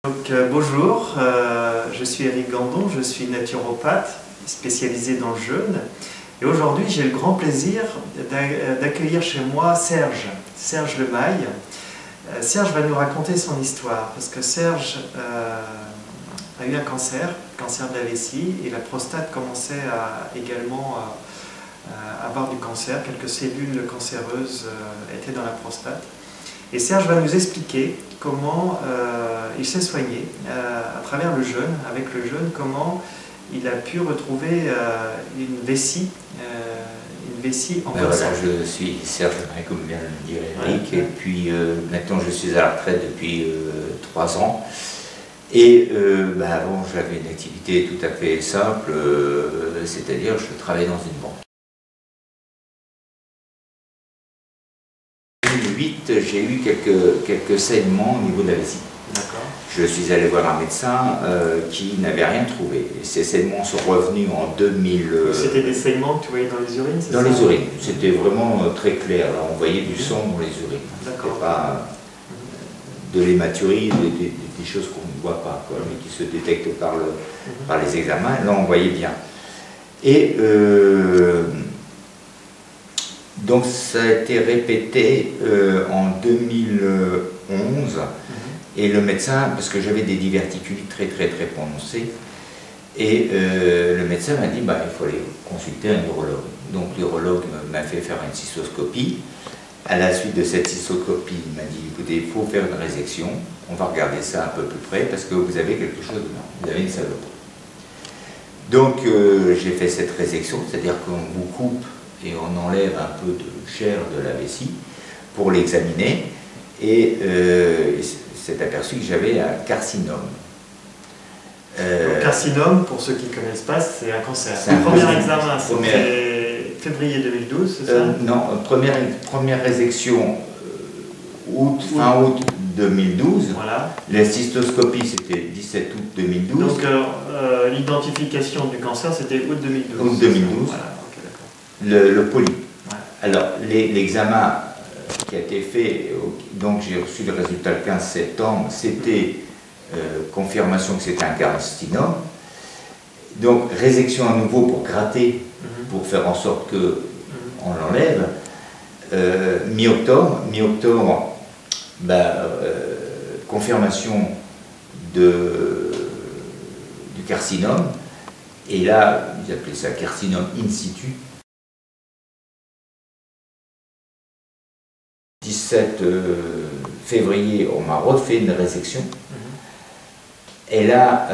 Bonjour, je suis Éric Gandon, je suis naturopathe spécialisé dans le jeûne et aujourd'hui j'ai le grand plaisir d'accueillir chez moi Serge Lemaille. Serge va nous raconter son histoire parce que Serge a eu un cancer de la vessie, et la prostate commençait également à avoir du cancer, quelques cellules cancéreuses étaient dans la prostate. Et Serge va nous expliquer comment il s'est soigné à travers le jeûne, avec le jeûne, comment il a pu retrouver une vessie en bonne santé. Je suis Serge Lemaille, comme vient de le dire Éric, et puis maintenant je suis à la retraite depuis 3 ans. Et avant j'avais une activité tout à fait simple, c'est-à-dire je travaillais dans une banque. En 2008, j'ai eu quelques saignements au niveau de la vessie. Je suis allé voir un médecin qui n'avait rien trouvé. Et ces saignements sont revenus en 2000. C'était des saignements que tu voyais dans les urines, c'est ça? Dans les urines. C'était vraiment très clair. Là, on voyait du sang dans les urines. C'était pas de l'hématurie, des choses qu'on ne voit pas, quoi, mais qui se détectent par les examens. Là, on voyait bien. Et donc ça a été répété en 2011, et le médecin, parce que j'avais des diverticulites très prononcées, et le médecin m'a dit il faut aller consulter un urologue. Donc l'urologue m'a fait faire une cystoscopie. À la suite de cette cystoscopie, il m'a dit écoutez, il faut faire une résection, on va regarder ça un peu plus près parce que vous avez quelque chose dedans, vous avez une saloperie. Donc j'ai fait cette résection, c'est-à-dire qu'on vous coupe et on enlève un peu de chair de la vessie pour l'examiner, et c'est aperçu que j'avais un carcinome. Le carcinome, pour ceux qui ne connaissent pas, c'est un cancer. Le premier examen, c'était février 2012, c'est ça? Non, première résection fin août 2012. Voilà. La cystoscopie, c'était 17 août 2012. Donc l'identification du cancer, c'était août 2012. Août 2012. Voilà. Le polype. Ouais. Alors, l'examen qui a été fait, donc j'ai reçu le résultat le 15 septembre, c'était confirmation que c'était un carcinome. Donc, résection à nouveau pour gratter, pour faire en sorte qu'on l'enlève. Mi-octobre, confirmation du carcinome. Et là, ils appelaient ça carcinome in situ. 17 février, on m'a refait une résection. Et là,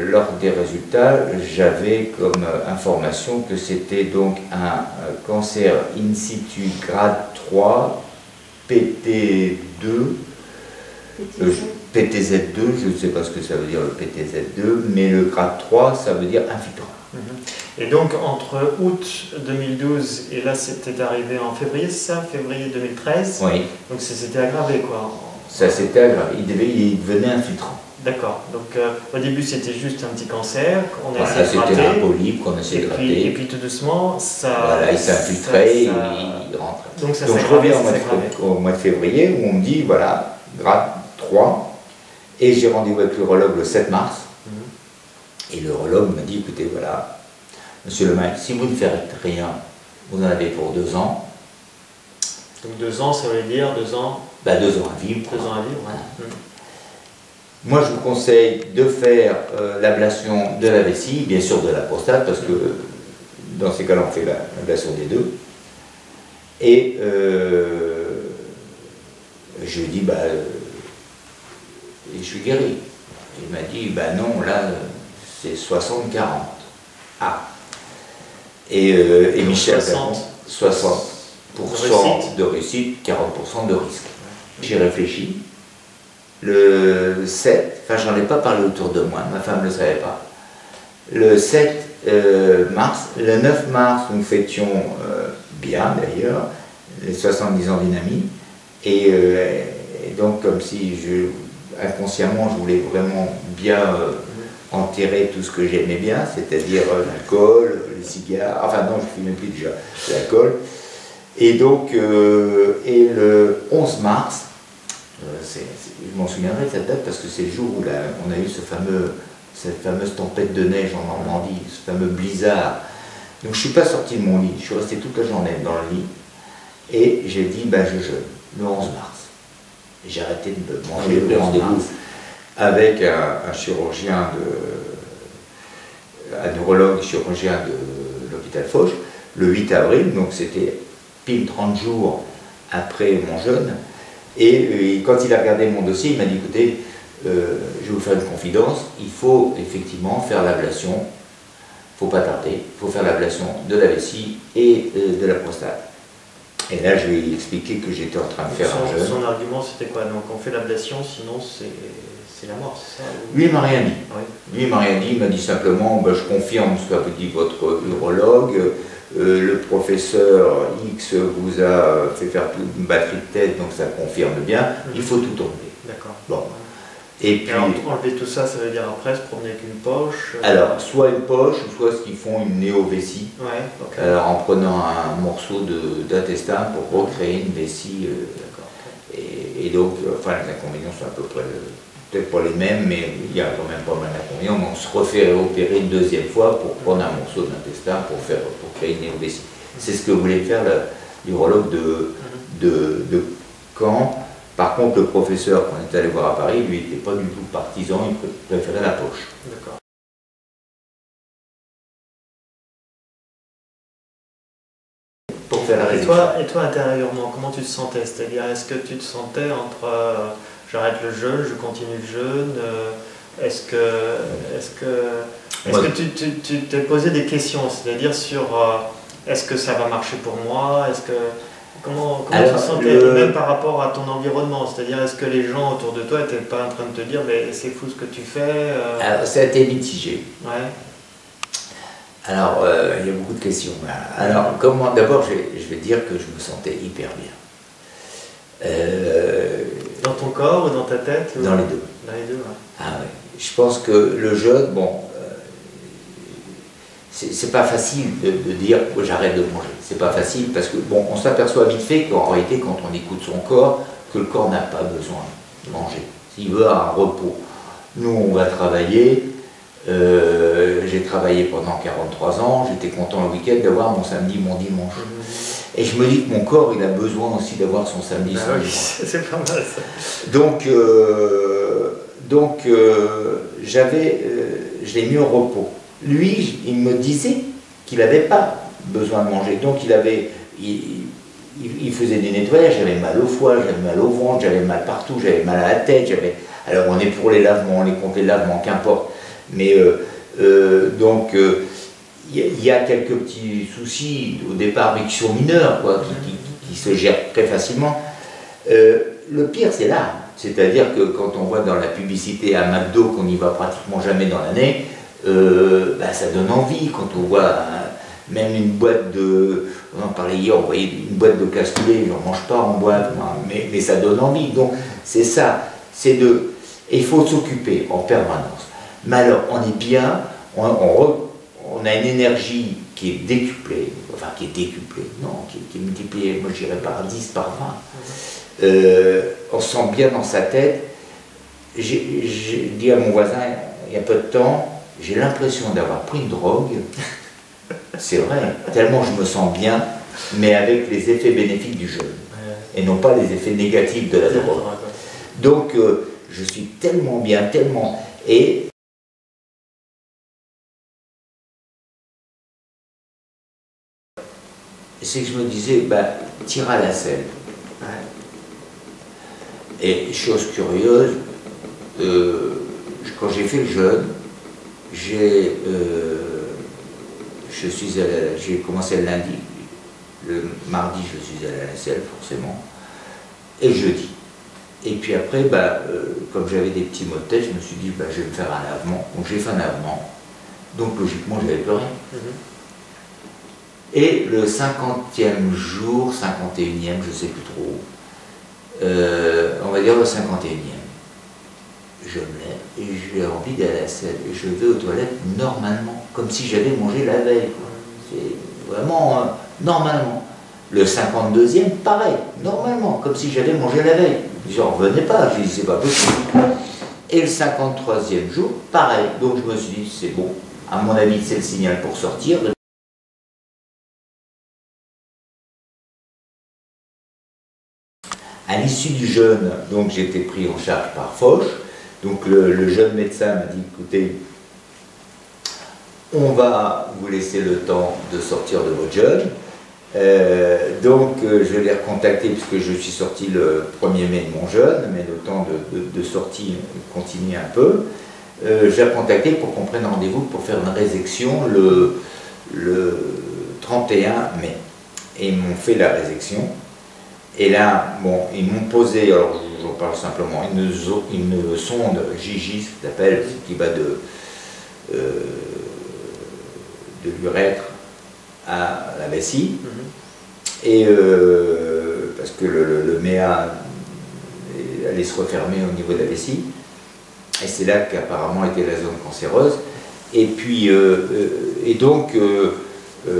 lors des résultats, j'avais comme information que c'était donc un cancer in situ grade 3, PT2, PTZ2, je ne sais pas ce que ça veut dire le PTZ2, mais le grade 3, ça veut dire infiltrant. Et donc entre août 2012 et là c'était arrivé en février, c'est ça? Février 2013? Oui. Donc ça s'était aggravé quoi? Ça s'était aggravé, il devenait infiltrant. D'accord, donc au début c'était juste un petit cancer, on a essayé de gratter. C'était un polype qu'on essayait de gratter. Et puis tout doucement, ça... Voilà, il s'infiltrait, il rentrait. Donc je reviens au mois de février où on me dit, voilà, grade 3, et j'ai rendez-vous avec l'urologue le 7 mars, et l'urologue m'a dit, écoutez, voilà, monsieur Lemaille, si vous ne faites rien, vous en avez pour 2 ans. Donc 2 ans, ça veut dire 2 ans? 2 ans à vivre. 2 ans à vivre, ouais. Moi, je vous conseille de faire l'ablation de la vessie, bien sûr de la prostate, parce que dans ces cas-là, on fait l'ablation des deux. Et je lui ai dit, je suis guéri. Il m'a dit, non, là, c'est 60-40. Ah. Et Michel, 60% de réussite, 40% de risque. J'ai réfléchi. Le 7, enfin j'en ai pas parlé autour de moi, ma femme ne le savait pas. Le 7 mars, le 9 mars, nous fêtions bien d'ailleurs, les 70 ans d'Inami, et donc comme si inconsciemment je voulais vraiment bien enterrer tout ce que j'aimais bien, c'est-à-dire l'alcool, les cigares, enfin non, je ne fumais plus déjà, l'alcool. Et donc, et le 11 mars, Je m'en souviendrai de cette date parce que c'est le jour où on a eu cette fameuse tempête de neige en Normandie, ce fameux blizzard. Donc je ne suis pas sorti de mon lit, je suis resté toute la journée dans le lit et j'ai dit je jeûne le 11 mars. J'ai arrêté de manger, le rendez-vous avec un chirurgien, un neurologue chirurgien de l'hôpital Foch, le 8 avril, donc c'était pile 30 jours après mon jeûne. Et quand il a regardé mon dossier, il m'a dit, écoutez, je vais vous faire une confidence, il faut effectivement faire l'ablation, il ne faut pas tarder, il faut faire l'ablation de la vessie et de la prostate. Et là, je lui ai expliqué que j'étais en train de faire un jeûne. Son argument, c'était quoi? Donc on fait l'ablation, sinon c'est la mort, c'est ça? Lui, il m'a rien dit. Oui. Lui, il m'a rien dit, il m'a dit simplement, je confirme ce qu'a dit votre urologue, le professeur X vous a fait faire toute une batterie de tête, donc ça confirme bien, il faut tout enlever. D'accord. Bon. Et puis, alors, enlever tout ça, ça veut dire après se promener avec une poche alors, soit une poche, soit ce qu'ils font une néo-vessie, en prenant un morceau d'intestin pour recréer une vessie. Et donc, enfin, les inconvénients sont à peu près, peut-être pas les mêmes, mais il y a quand même pas mal d'inconvénients. Mais on se refait opérer une deuxième fois pour prendre un morceau d'intestin pour créer une néo-vessie. C'est ce que voulait faire l'urologue de Caen. Par contre, le professeur qu'on est allé voir à Paris, lui, n'était pas du tout partisan, il préférait la poche. D'accord. Pour faire la réduction. Et toi, intérieurement, comment tu te sentais? C'est-à-dire, est-ce que tu te sentais entre j'arrête le jeûne, je continue le jeûne, est-ce que tu t'es posé des questions, c'est-à-dire sur est-ce que ça va marcher pour moi? Comment tu te sentais, même par rapport à ton environnement? C'est-à-dire, est-ce que les gens autour de toi n'étaient pas en train de te dire mais c'est fou ce que tu fais? Alors, ça a été mitigé. Ouais. Alors, il y a beaucoup de questions. Alors, d'abord, je vais dire que je me sentais hyper bien. Dans ton corps ou dans ta tête? Dans les deux. Dans les deux, ouais. Ah ouais. Je pense que le jeûne, c'est pas facile de dire que j'arrête de manger. C'est pas facile parce que, on s'aperçoit vite fait qu'en réalité, quand on écoute son corps, que le corps n'a pas besoin de manger. S'il veut un repos. Nous, on va travailler. J'ai travaillé pendant 43 ans, j'étais content le week-end d'avoir mon samedi, mon dimanche. Et je me dis que mon corps, il a besoin aussi d'avoir son samedi, son dimanche. C'est pas mal ça. Donc je l'ai mis au repos. Lui, il me disait qu'il n'avait pas besoin de manger. Donc il faisait des nettoyages, j'avais mal au foie, j'avais mal au ventre, j'avais mal partout, j'avais mal à la tête. Alors on est pour les lavements, on est contre les lavements, qu'importe. Mais il y a quelques petits soucis au départ, mais qui sont mineurs, qui se gèrent très facilement. Le pire, c'est là. C'est-à-dire que quand on voit dans la publicité à McDo qu'on n'y va pratiquement jamais dans l'année, ça donne envie. Quand on voit même une boîte on en parlait hier, on voyait une boîte de cassoulet, je n'en mange pas en boîte, mais ça donne envie. Donc c'est ça, et il faut s'occuper en permanence. Mais alors, on est bien, on a une énergie qui est décuplée, qui est multipliée, moi je dirais par 10, par 20. On se sent bien dans sa tête. J'ai dit à mon voisin, il y a peu de temps, j'ai l'impression d'avoir pris une drogue, c'est vrai, tellement je me sens bien, mais avec les effets bénéfiques du jeûne, et non pas les effets négatifs de la drogue. Donc, je suis tellement bien, tellement... Et c'est que je me disais, tire à la selle. Et chose curieuse, quand j'ai fait le jeûne, j'ai commencé le lundi, le mardi je suis allé à la selle forcément, et le jeudi. Et puis après, comme j'avais des petits maux de tête, je me suis dit, je vais me faire un lavement. Donc j'ai fait un lavement, donc logiquement je n'avais plus rien. Et le 50e jour, 51e, je ne sais plus trop, on va dire le 51e, je me lève et j'ai envie d'aller à la selle. Et je vais aux toilettes normalement, comme si j'avais mangé la veille. C'est vraiment normalement. Le 52e, pareil, normalement, comme si j'avais mangé la veille. J'en revenais pas, je dis c'est pas possible. Et le 53e jour, pareil. Donc je me suis dit, c'est bon, à mon avis, c'est le signal pour sortir. À l'issue du jeûne, donc j'ai été pris en charge par Foch. Donc le jeune médecin m'a dit, écoutez, on va vous laisser le temps de sortir de votre jeûne. Donc je l'ai recontacté puisque je suis sorti le 1er mai de mon jeûne, mais le temps de sortie continue un peu. J'ai recontacté pour qu'on prenne rendez-vous pour faire une résection le 31 mai. Et ils m'ont fait la résection. Et là, bon, ils m'ont posé, alors j'en parle simplement, une sonde Gigi, ce qu'ils appellent, qui va de l'urètre à la vessie. Et parce que le méa allait se refermer au niveau de la vessie. Et c'est là qu'apparemment était la zone cancéreuse. Et puis, et donc, ils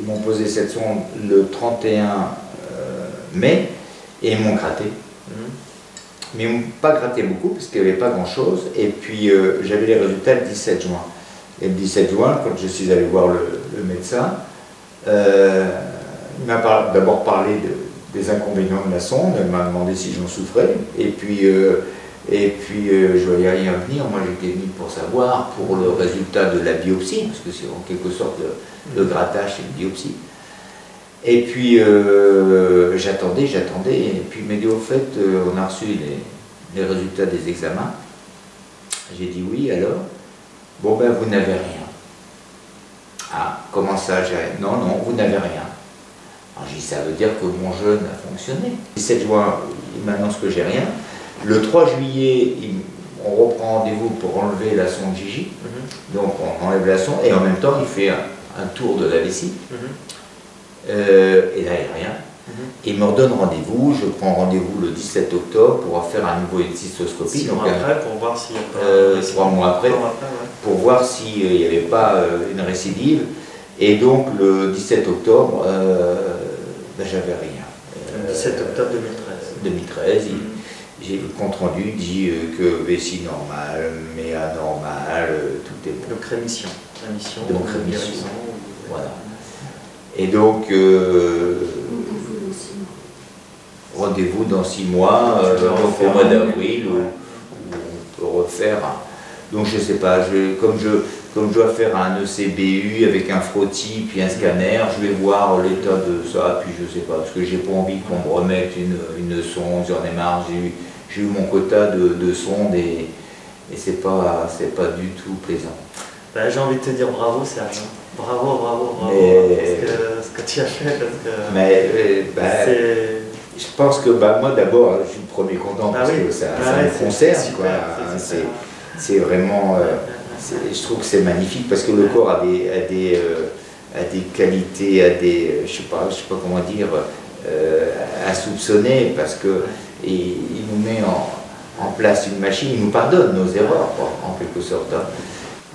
m'ont posé cette sonde le 31 mai et ils m'ont gratté. Mais ils ne m'ont pas gratté beaucoup parce qu'il n'y avait pas grand chose. Et puis j'avais les résultats le 17 juin. Et le 17 juin, quand je suis allé voir le médecin, il m'a d'abord parlé des inconvénients de la sonde, il m'a demandé si j'en souffrais. Et puis je voyais rien venir. Moi j'étais venu pour savoir, pour le résultat de la biopsie, parce que c'est en quelque sorte le grattage, c'est une biopsie. Et puis j'attendais, et puis il m'a dit au fait, on a reçu les résultats des examens. J'ai dit oui, alors? Bon ben vous n'avez rien. Ah, comment ça? Non, non, vous n'avez rien. Alors j'ai dit ça veut dire que mon jeûne a fonctionné. Le 17 juin, il m'annonce que j'ai rien. Le 3 juillet, on reprend rendez-vous pour enlever la sonde Gigi. Donc on enlève la sonde et en même temps il fait un tour de la vessie. Et là, il n'y a rien. Il me redonne rendez-vous, je prends rendez-vous le 17 octobre pour faire à nouveau une cystoscopie. 6 mois après, pour voir s'il n'y a pas... 3 mois après, pour voir s'il n'y avait pas une récidive. Et donc, le 17 octobre, ben, j'avais rien. Le 17 octobre 2013. J'ai le compte rendu, dit que vessie normale, méa normal, tout est bon. Donc rémission. Donc rémission. Voilà. Et donc, rendez-vous dans 6 mois, donc au mois d'avril, où on peut refaire. Donc je ne sais pas, comme je dois faire un ECBU avec un frottis, puis un scanner, je vais voir l'état de ça, puis je ne sais pas, parce que j'ai pas envie qu'on me remette une sonde, j'en ai marre, j'ai eu mon quota de sondes et c'est pas du tout plaisant. Ben, j'ai envie de te dire bravo Serge. Bravo. Ce que tu as fait, parce que je pense que moi d'abord, je suis le premier content parce que ça me concerne. C'est vraiment, je trouve que c'est magnifique parce que le corps a des qualités, je sais pas comment dire, à soupçonner parce que il nous met en place une machine, il nous pardonne nos erreurs en quelque sorte.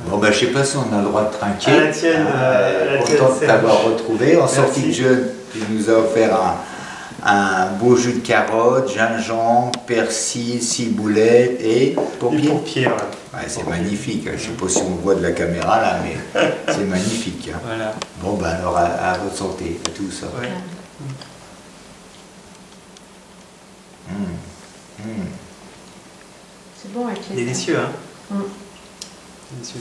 Bon ben je sais pas si on a le droit de trinquer. La tienne, content de t'avoir retrouvé. En sortie de jeûne, tu nous as offert un beau jus de carotte, gingembre, persil, ciboulette et pourpier. Ouais, c'est magnifique. Je sais pas si on voit de la caméra là, mais c'est magnifique. Hein. Voilà. Bon ben alors à votre santé, à tous. Ouais. C'est bon avec les Délicieux, hein? Délicieux.